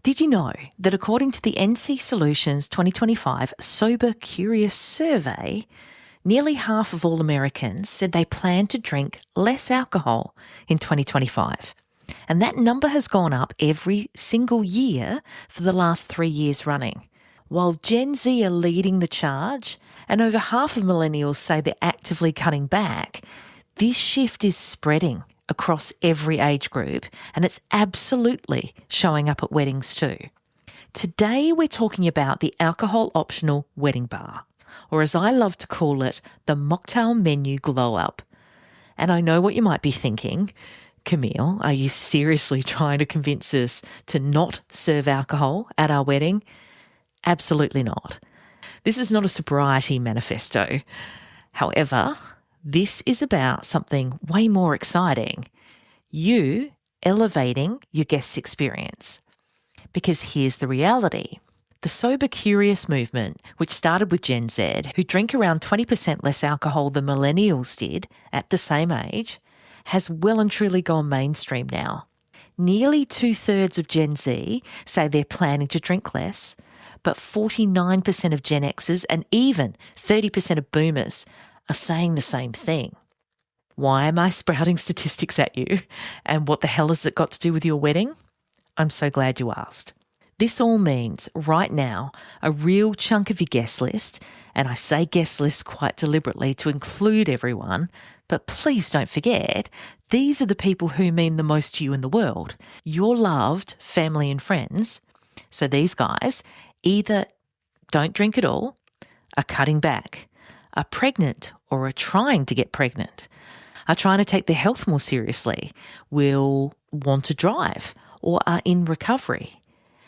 Did you know that according to the NC Solutions 2025 Sober Curious survey, nearly half of all Americans said they plan to drink less alcohol in 2025? And that number has gone up every single year for the last 3 years running. While Gen Z are leading the charge, and over half of millennials say they're actively cutting back, this shift is spreading across every age group, and it's absolutely showing up at weddings too. Today we're talking about the alcohol-optional wedding bar, or as I love to call it, the mocktail menu glow-up. And I know what you might be thinking. Camille, are you seriously trying to convince us to not serve alcohol at our wedding? Absolutely not. This is not a sobriety manifesto. However, this is about something way more exciting. You elevating your guest's experience. Because here's the reality. The Sober Curious movement, which started with Gen Z, who drink around 20% less alcohol than millennials did at the same age, has well and truly gone mainstream now. Nearly 2/3 of Gen Z say they're planning to drink less, but 49% of Gen Xers and even 30% of boomers are saying the same thing. Why am I sprouting statistics at you? And what the hell has it got to do with your wedding? I'm so glad you asked. This all means right now a real chunk of your guest list, and I say guest list quite deliberately to include everyone, but please don't forget, these are the people who mean the most to you in the world, your loved family and friends. So these guys either don't drink at all, are cutting back, are pregnant or are trying to get pregnant, are trying to take their health more seriously, will want to drive, or are in recovery.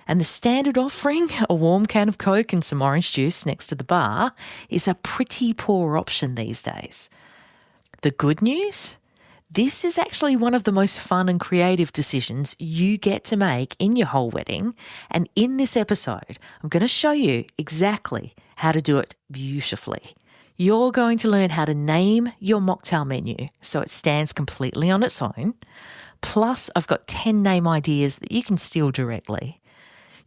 And the standard offering, a warm can of Coke and some orange juice next to the bar, is a pretty poor option these days. The good news? This is actually one of the most fun and creative decisions you get to make in your whole wedding. And in this episode, I'm going to show you exactly how to do it beautifully. You're going to learn how to name your mocktail menu so it stands completely on its own. Plus, I've got 10 name ideas that you can steal directly.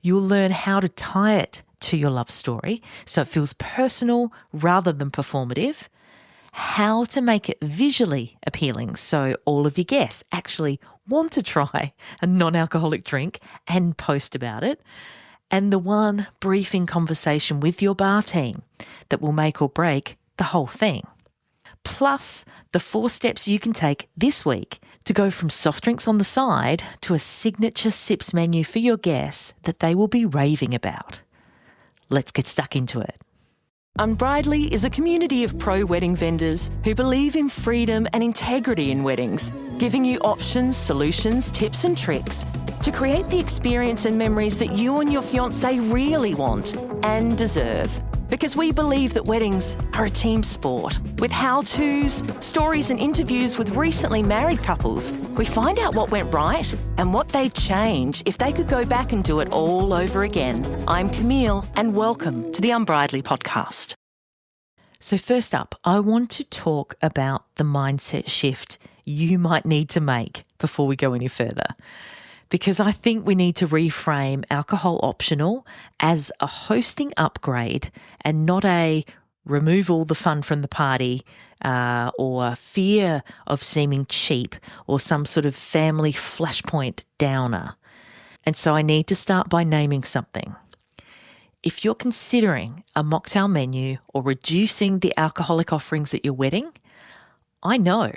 You'll learn how to tie it to your love story so it feels personal rather than performative. How to make it visually appealing so all of your guests actually want to try a non-alcoholic drink and post about it. And the one briefing conversation with your bar team that will make or break the whole thing. Plus the 4 steps you can take this week to go from soft drinks on the side to a signature sips menu for your guests that they will be raving about. Let's get stuck into it. Unbridely is a community of pro-wedding vendors who believe in freedom and integrity in weddings, giving you options, solutions, tips and tricks to create the experience and memories that you and your fiancé really want and deserve. Because we believe that weddings are a team sport. With how-tos, stories and interviews with recently married couples, we find out what went right and what they'd change if they could go back and do it all over again. I'm Camille, and welcome to the Unbridely podcast. So first up, I want to talk about the mindset shift you might need to make before we go any further. Because I think we need to reframe alcohol optional as a hosting upgrade and not a remove all the fun from the party or fear of seeming cheap or some sort of family flashpoint downer. And so I need to start by naming something. If you're considering a mocktail menu or reducing the alcoholic offerings at your wedding, I know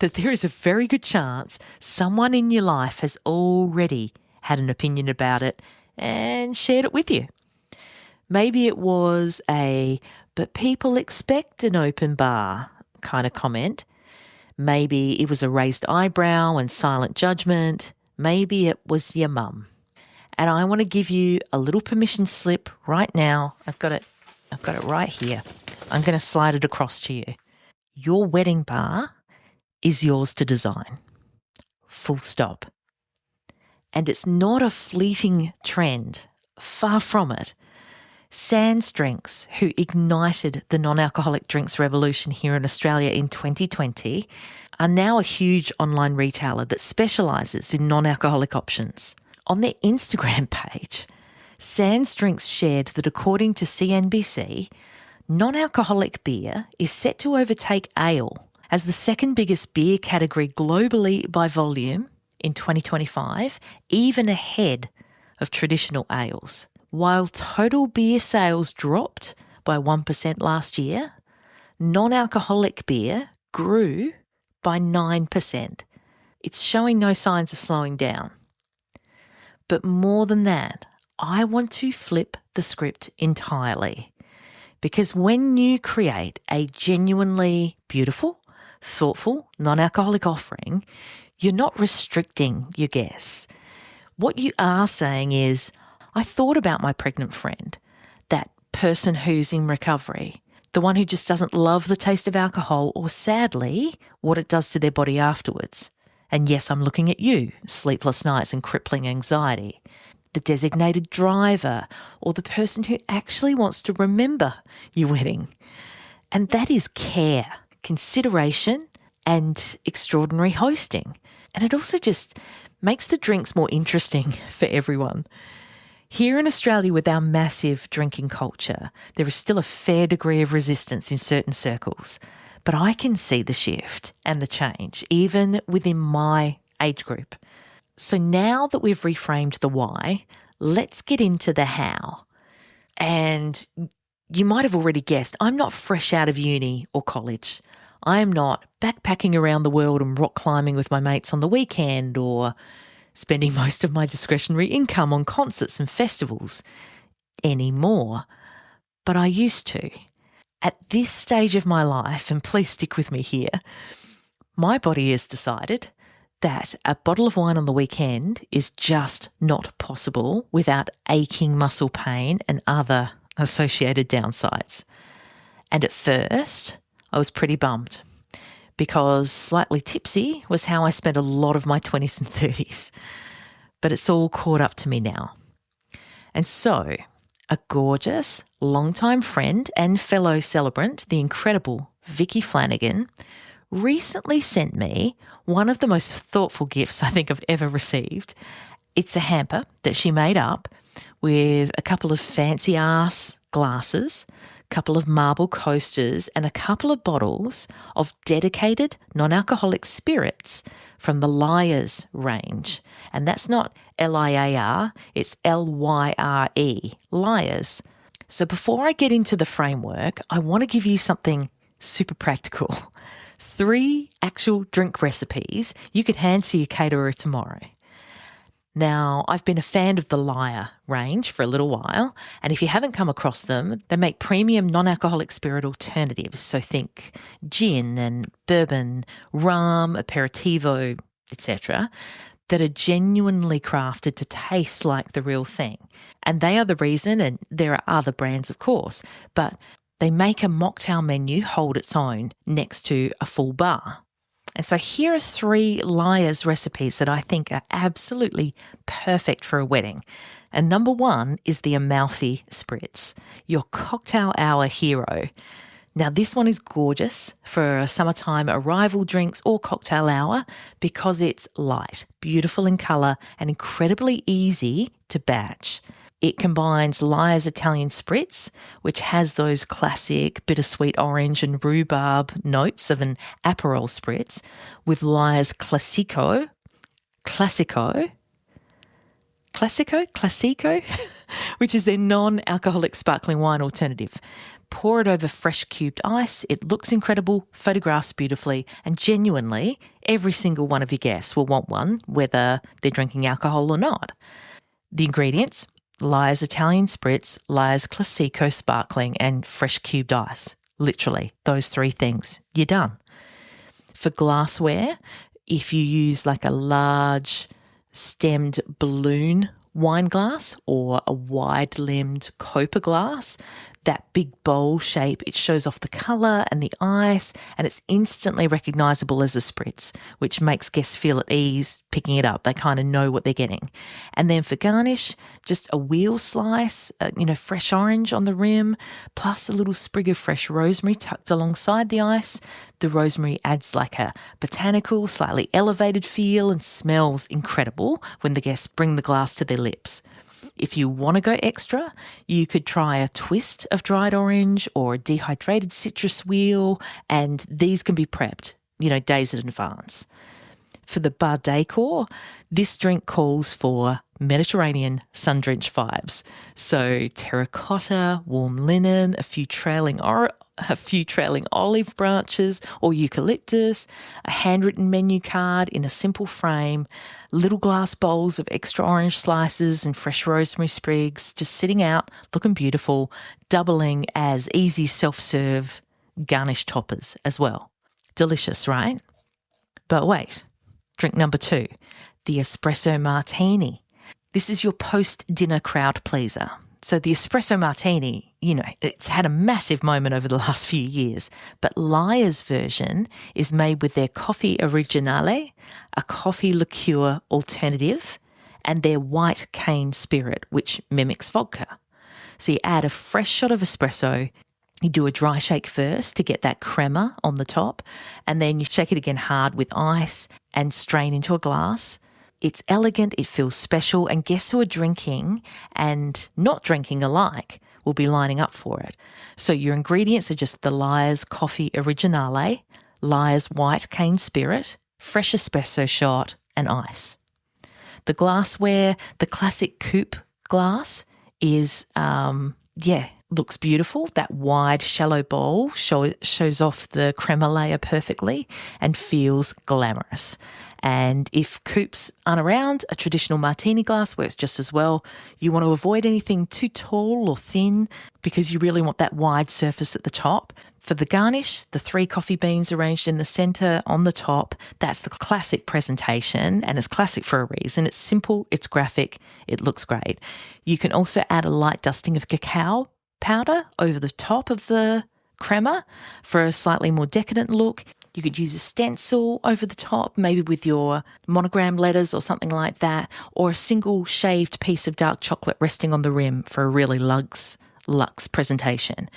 that there is a very good chance someone in your life has already had an opinion about it and shared it with you. Maybe it was but people expect an open bar kind of comment. Maybe it was a raised eyebrow and silent judgment. Maybe it was your mum. And I want to give you a little permission slip right now. I've got it right here. I'm going to slide it across to you. Your wedding bar is yours to design. Full stop. And it's not a fleeting trend. Far from it. Sans Drinks, who ignited the non-alcoholic drinks revolution here in Australia in 2020, are now a huge online retailer that specialises in non-alcoholic options. On their Instagram page, Sans Drinks shared that according to CNBC, non-alcoholic beer is set to overtake ale as the second biggest beer category globally by volume in 2025, even ahead of traditional ales. While total beer sales dropped by 1% last year, non-alcoholic beer grew by 9%. It's showing no signs of slowing down. But more than that, I want to flip the script entirely. Because when you create a genuinely beautiful, thoughtful, non-alcoholic offering, you're not restricting your guests. What you are saying is, I thought about my pregnant friend, that person who's in recovery, the one who just doesn't love the taste of alcohol or, sadly, what it does to their body afterwards. And yes, I'm looking at you, sleepless nights and crippling anxiety. The designated driver, or the person who actually wants to remember your wedding. And that is care, consideration, and extraordinary hosting. And it also just makes the drinks more interesting for everyone. Here in Australia, with our massive drinking culture, there is still a fair degree of resistance in certain circles. But I can see the shift and the change, even within my age group. So now that we've reframed the why, let's get into the how. And you might have already guessed, I'm not fresh out of uni or college. I am not backpacking around the world and rock climbing with my mates on the weekend or spending most of my discretionary income on concerts and festivals anymore. But I used to. At this stage of my life, and please stick with me here, my body has decided that a bottle of wine on the weekend is just not possible without aching muscle pain and other associated downsides. And at first, I was pretty bummed because slightly tipsy was how I spent a lot of my 20s and 30s. But it's all caught up to me now. And so, a gorgeous, longtime friend and fellow celebrant, the incredible Vicky Flanagan, recently sent me one of the most thoughtful gifts I think I've ever received. It's a hamper that she made up with a couple of fancy-ass glasses, a couple of marble coasters, and a couple of bottles of dedicated non-alcoholic spirits from the Lyres range. And that's not L-I-A-R, it's L-Y-R-E, Lyres. So before I get into the framework, I want to give you something super practical. 3 actual drink recipes you could hand to your caterer tomorrow. Now, I've been a fan of the Lyre range for a little while, and if you haven't come across them, they make premium non-alcoholic spirit alternatives. So think gin and bourbon, rum, aperitivo, etc., that are genuinely crafted to taste like the real thing. And they are the reason, and there are other brands, of course, but they make a mocktail menu hold its own next to a full bar. And so here are 3 Lyres recipes that I think are absolutely perfect for a wedding. And number 1 is the Amalfi Spritz, your cocktail hour hero. Now, this one is gorgeous for a summertime arrival drinks or cocktail hour because it's light, beautiful in colour, and incredibly easy to batch. It combines Lyre's Italian Spritz, which has those classic bittersweet orange and rhubarb notes of an Aperol Spritz, with Lyre's Classico, which is their non-alcoholic sparkling wine alternative. Pour it over fresh cubed ice. It looks incredible, photographs beautifully, and genuinely, every single one of your guests will want one, whether they're drinking alcohol or not. The ingredients: Lyre's Italian Spritz, Lyre's Classico Sparkling, and fresh cubed ice. Literally, those 3 things. You're done. For glassware, if you use like a large stemmed balloon wine glass or a wide-limbed Copa glass, that big bowl shape. It shows off the colour and the ice, and it's instantly recognisable as a spritz, which makes guests feel at ease picking it up. They kind of know what they're getting. And then for garnish, just a wheel slice, fresh orange on the rim, plus a little sprig of fresh rosemary tucked alongside the ice. The rosemary adds like a botanical, slightly elevated feel and smells incredible when the guests bring the glass to their lips. If you want to go extra, you could try a twist of dried orange or a dehydrated citrus wheel, and these can be prepped, days in advance. For the bar decor, this drink calls for Mediterranean sun-drenched vibes. So terracotta, warm linen, a few trailing olive branches or eucalyptus, a handwritten menu card in a simple frame, little glass bowls of extra orange slices and fresh rosemary sprigs just sitting out, looking beautiful, doubling as easy self-serve garnish toppers as well. Delicious, right? But wait, drink number 2, the espresso martini. This is your post-dinner crowd pleaser. So the espresso martini, it's had a massive moment over the last few years, but Liar's version is made with their coffee originale, a coffee liqueur alternative, and their white cane spirit, which mimics vodka. So you add a fresh shot of espresso, you do a dry shake first to get that crema on the top, and then you shake it again hard with ice and strain into a glass. It's elegant, it feels special, and guests who are drinking and not drinking alike will be lining up for it. So your ingredients are just the Liar's Coffee Originale, Liar's White Cane Spirit, fresh espresso shot, and ice. The glassware, the classic coupe glass is, looks beautiful. That wide, shallow bowl shows off the crema layer perfectly and feels glamorous. And if coupes aren't around, a traditional martini glass works just as well. You want to avoid anything too tall or thin because you really want that wide surface at the top. For the garnish, the 3 coffee beans arranged in the centre on the top, that's the classic presentation, and it's classic for a reason. It's simple, it's graphic, it looks great. You can also add a light dusting of cacao powder over the top of the crema for a slightly more decadent look. You could use a stencil over the top, maybe with your monogram letters or something like that, or a single shaved piece of dark chocolate resting on the rim for a really luxe presentation.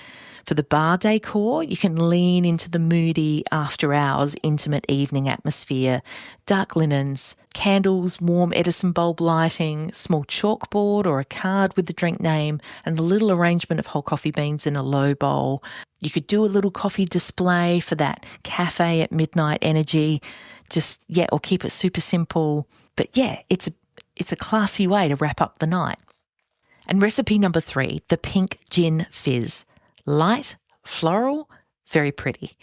For the bar decor, you can lean into the moody after-hours intimate evening atmosphere, dark linens, candles, warm Edison bulb lighting, small chalkboard or a card with the drink name, and a little arrangement of whole coffee beans in a low bowl. You could do a little coffee display for that cafe at midnight energy, or keep it super simple. But it's a classy way to wrap up the night. And recipe number 3, the pink gin fizz. Light, floral, very pretty.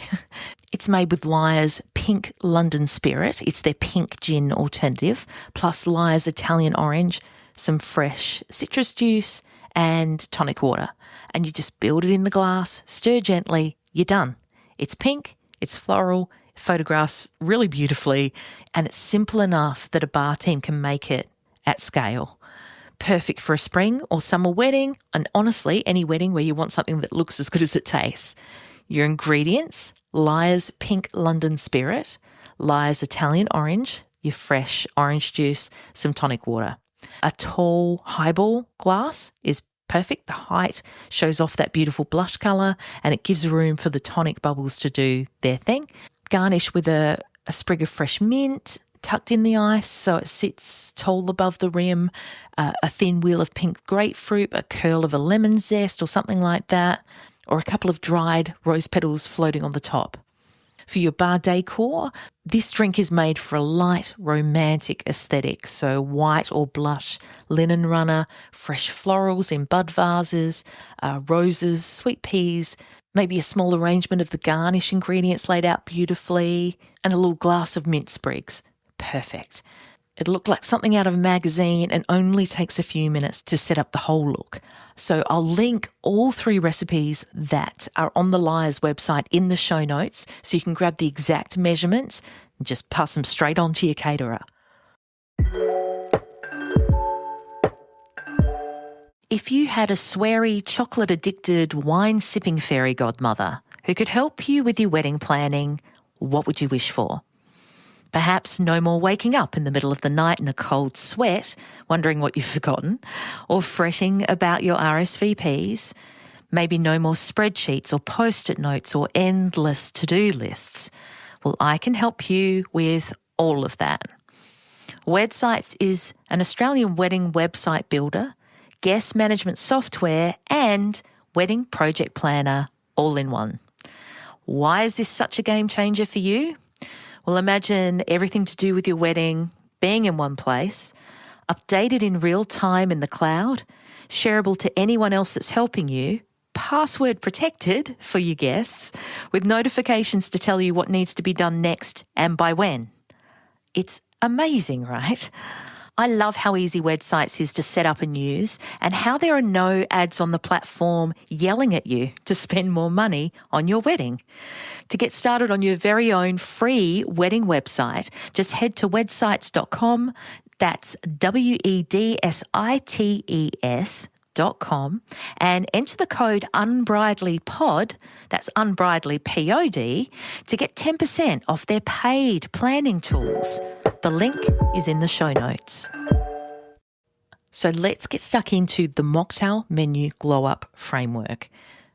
It's made with Liar's Pink London Spirit. It's their pink gin alternative, plus Liar's Italian Orange, some fresh citrus juice, and tonic water. And you just build it in the glass, stir gently, you're done. It's pink, it's floral, it photographs really beautifully, and it's simple enough that a bar team can make it at scale. Perfect for a spring or summer wedding, and honestly, any wedding where you want something that looks as good as it tastes. Your ingredients: Liar's Pink London Spirit, Liar's Italian Orange, your fresh orange juice, some tonic water. A tall highball glass is perfect. The height shows off that beautiful blush colour and it gives room for the tonic bubbles to do their thing. Garnish with a sprig of fresh mint, tucked in the ice so it sits tall above the rim, a thin wheel of pink grapefruit, a curl of a lemon zest or something like that, or a couple of dried rose petals floating on the top. For your bar decor, this drink is made for a light, romantic aesthetic, so white or blush linen runner, fresh florals in bud vases, roses, sweet peas, maybe a small arrangement of the garnish ingredients laid out beautifully, and a little glass of mint sprigs. Perfect. It looked like something out of a magazine and only takes a few minutes to set up the whole look. So I'll link all 3 recipes that are on the Liar's website in the show notes so you can grab the exact measurements and just pass them straight on to your caterer. If you had a sweary, chocolate-addicted, wine-sipping fairy godmother who could help you with your wedding planning, what would you wish for? Perhaps no more waking up in the middle of the night in a cold sweat, wondering what you've forgotten, or fretting about your RSVPs. Maybe no more spreadsheets or post-it notes or endless to-do lists. Well, I can help you with all of that. Websites is an Australian wedding website builder, guest management software, and wedding project planner all in one. Why is this such a game changer for you? Well, imagine everything to do with your wedding being in one place, updated in real time in the cloud, shareable to anyone else that's helping you, password protected for your guests, with notifications to tell you what needs to be done next and by when. It's amazing, right? I love how easy Websites is to set up and use, and how there are no ads on the platform yelling at you to spend more money on your wedding. To get started on your very own free wedding website, just head to wedsites.com. That's WEDSITES.com, and enter the code UNbridelyPod, that's Unbridely POD, to get 10% off their paid planning tools. The link is in the show notes. So let's get stuck into the mocktail menu glow-up framework.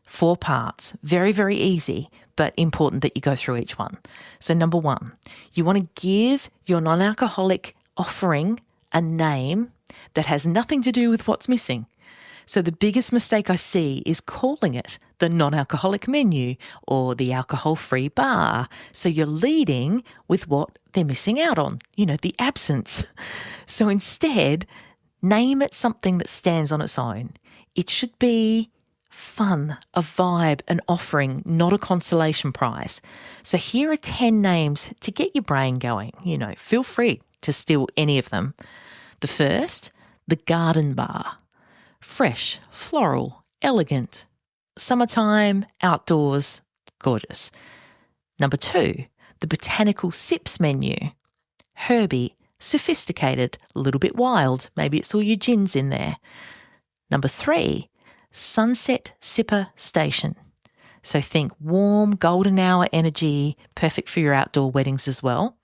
4 parts, very, very easy, but important that you go through each one. So number 1, you want to give your non-alcoholic offering a name that has nothing to do with what's missing. So the biggest mistake I see is calling it the non-alcoholic menu or the alcohol-free bar. So you're leading with what they're missing out on, the absence. So instead, name it something that stands on its own. It should be fun, a vibe, an offering, not a consolation prize. So here are 10 names to get your brain going. Feel free to steal any of them. The first, the garden bar. Fresh, floral, elegant. Summertime, outdoors, gorgeous. Number 2, the botanical sips menu. Herby, sophisticated, a little bit wild. Maybe it's all your gins in there. Number 3, sunset sipper station. So think warm, golden hour energy, perfect for your outdoor weddings as well.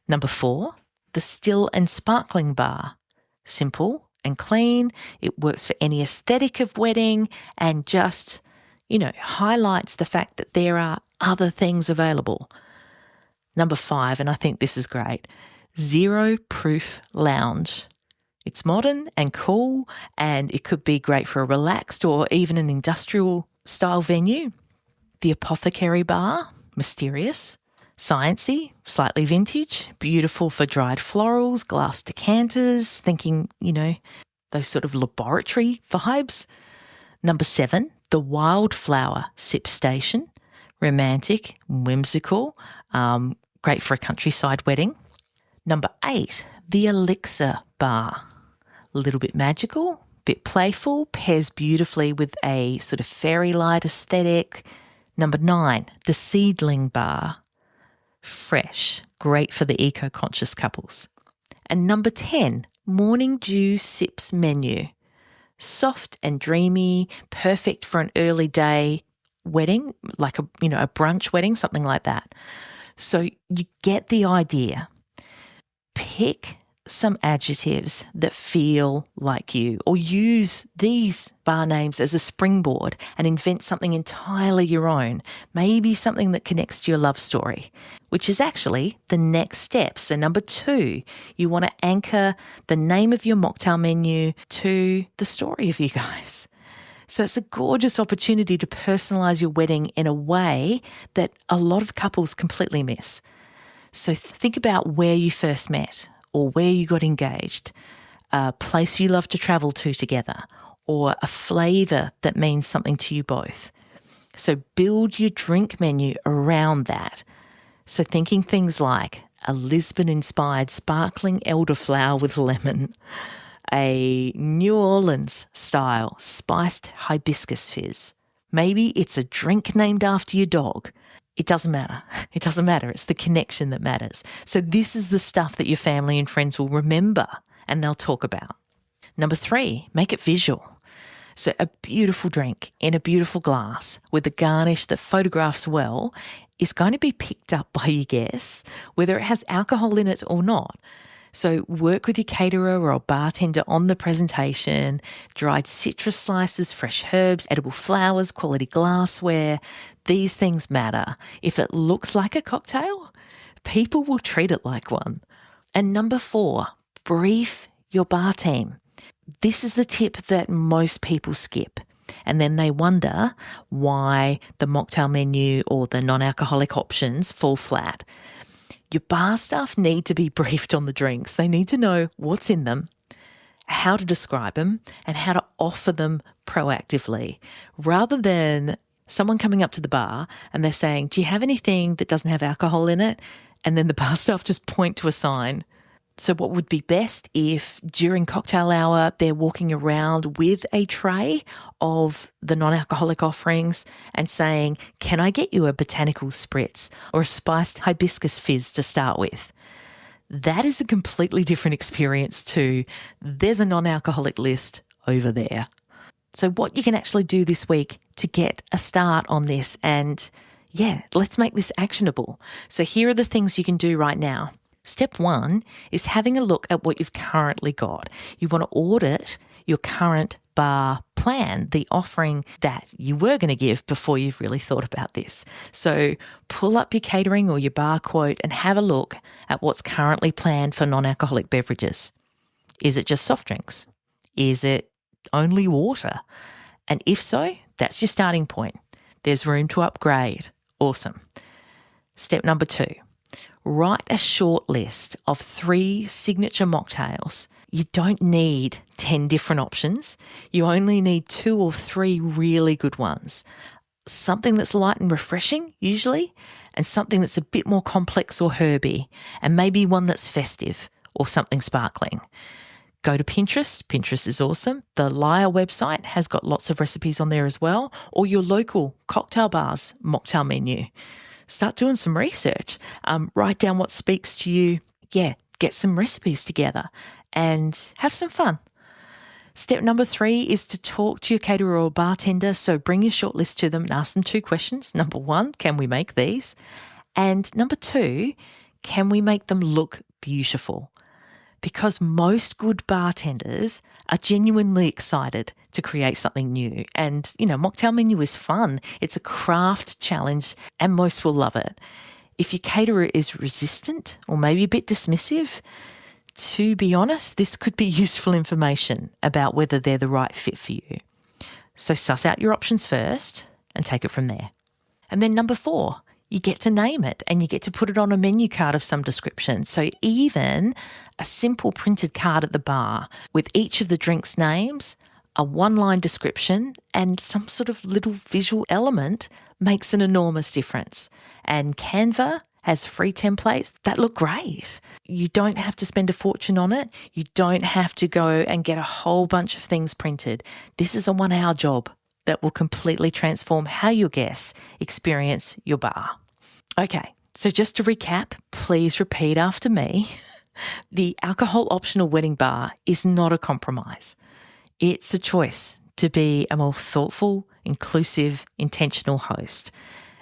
Number 4, the still and sparkling bar. Simple and clean. It works for any aesthetic of wedding and just, highlights the fact that there are other things available. Number 5, and I think this is great, zero proof lounge. It's modern and cool, and it could be great for a relaxed or even an industrial style venue. The apothecary bar, mysterious. Sciencey, slightly vintage, beautiful for dried florals, glass decanters, thinking, those sort of laboratory vibes. Number 7, the wildflower sip station, romantic, whimsical, great for a countryside wedding. Number 8, the elixir bar, a little bit magical, bit playful, pairs beautifully with a sort of fairy light aesthetic. Number 9, the seedling bar. Fresh, great for the eco-conscious couples. And number 10, morning dew sips menu. Soft and dreamy, perfect for an early day wedding, like a brunch wedding, something like that. So you get the idea. Pick some adjectives that feel like you, or use these bar names as a springboard and invent something entirely your own, maybe something that connects to your love story, which is actually the next step. So number 2, you want to anchor the name of your mocktail menu to the story of you guys. So it's a gorgeous opportunity to personalize your wedding in a way that a lot of couples completely miss. So think about where you first met, or where you got engaged, a place you love to travel to together, or a flavour that means something to you both. So build your drink menu around that. So thinking things like a Lisbon-inspired sparkling elderflower with lemon, a New Orleans-style spiced hibiscus fizz. Maybe it's a drink named after your dog. It doesn't matter. It doesn't matter. It's the connection that matters. So this is the stuff that your family and friends will remember and they'll talk about. Number 3, make it visual. So a beautiful drink in a beautiful glass with a garnish that photographs well is going to be picked up by your guests, whether it has alcohol in it or not. So work with your caterer or bartender on the presentation, dried citrus slices, fresh herbs, edible flowers, quality glassware. These things matter. If it looks like a cocktail, people will treat it like one. And number 4, brief your bar team. This is the tip that most people skip. And then they wonder why the mocktail menu or the non-alcoholic options fall flat. Your bar staff need to be briefed on the drinks. They need to know what's in them, how to describe them, and how to offer them proactively, rather than someone coming up to the bar and they're saying, do you have anything that doesn't have alcohol in it? And then the bar staff just point to a sign. So what would be best if during cocktail hour they're walking around with a tray of the non-alcoholic offerings and saying, can I get you a botanical spritz or a spiced hibiscus fizz to start with? That is a completely different experience to there's a non-alcoholic list over there. So what you can actually do this week to get a start on this, and let's make this actionable. So here are the things you can do right now. Step 1 is having a look at what you've currently got. You want to audit your current bar plan, the offering that you were going to give before you've really thought about this. So pull up your catering or your bar quote and have a look at what's currently planned for non-alcoholic beverages. Is it just soft drinks? Is it only water? And if so, that's your starting point. There's room to upgrade. Awesome. Step number 2. Write a short list of 3 signature mocktails. You don't need 10 different options. You only need 2 or 3 really good ones. Something that's light and refreshing, usually, and something that's a bit more complex or herby, and maybe one that's festive or something sparkling. Go to Pinterest. Pinterest is awesome. The Lyre website has got lots of recipes on there as well, or your local cocktail bar's mocktail menu. Start doing some research. Write down what speaks to you. Get some recipes together and have some fun. Step number 3 is to talk to your caterer or bartender. So bring your shortlist to them and ask them 2 questions. Number 1, can we make these? And number 2, can we make them look beautiful? Because most good bartenders are genuinely excited to create something new. And, mocktail menu is fun. It's a craft challenge and most will love it. If your caterer is resistant or maybe a bit dismissive, to be honest, this could be useful information about whether they're the right fit for you. So suss out your options first and take it from there. And then number 4, you get to name it and you get to put it on a menu card of some description. So even a simple printed card at the bar with each of the drinks' names, a 1-line description and some sort of little visual element makes an enormous difference. And Canva has free templates that look great. You don't have to spend a fortune on it. You don't have to go and get a whole bunch of things printed. This is a 1-hour job that will completely transform how your guests experience your bar. Okay, so just to recap, please repeat after me. The alcohol optional wedding bar is not a compromise. It's a choice to be a more thoughtful, inclusive, intentional host.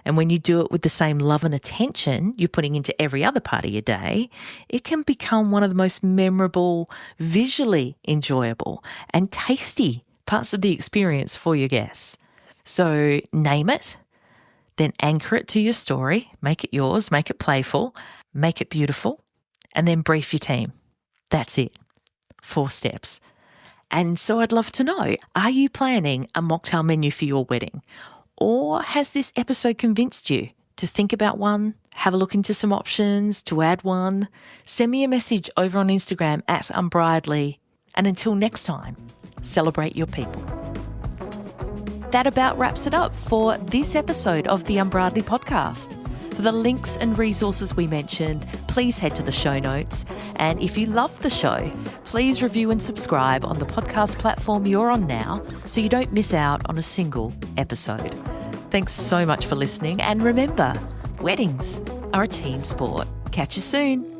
And when you do it with the same love and attention you're putting into every other part of your day, it can become one of the most memorable, visually enjoyable, and tasty parts of the experience for your guests. So name it, then anchor it to your story, make it yours, make it playful, make it beautiful, and then brief your team. That's it. 4 steps. And so I'd love to know, are you planning a mocktail menu for your wedding? Or has this episode convinced you to think about one, have a look into some options, to add one? Send me a message over on Instagram at Unbridely. And until next time, celebrate your people. That about wraps it up for this episode of the Unbridely podcast. For the links and resources we mentioned, please head to the show notes. And if you love the show, please review and subscribe on the podcast platform you're on now so you don't miss out on a single episode. Thanks so much for listening. And remember, weddings are a team sport. Catch you soon.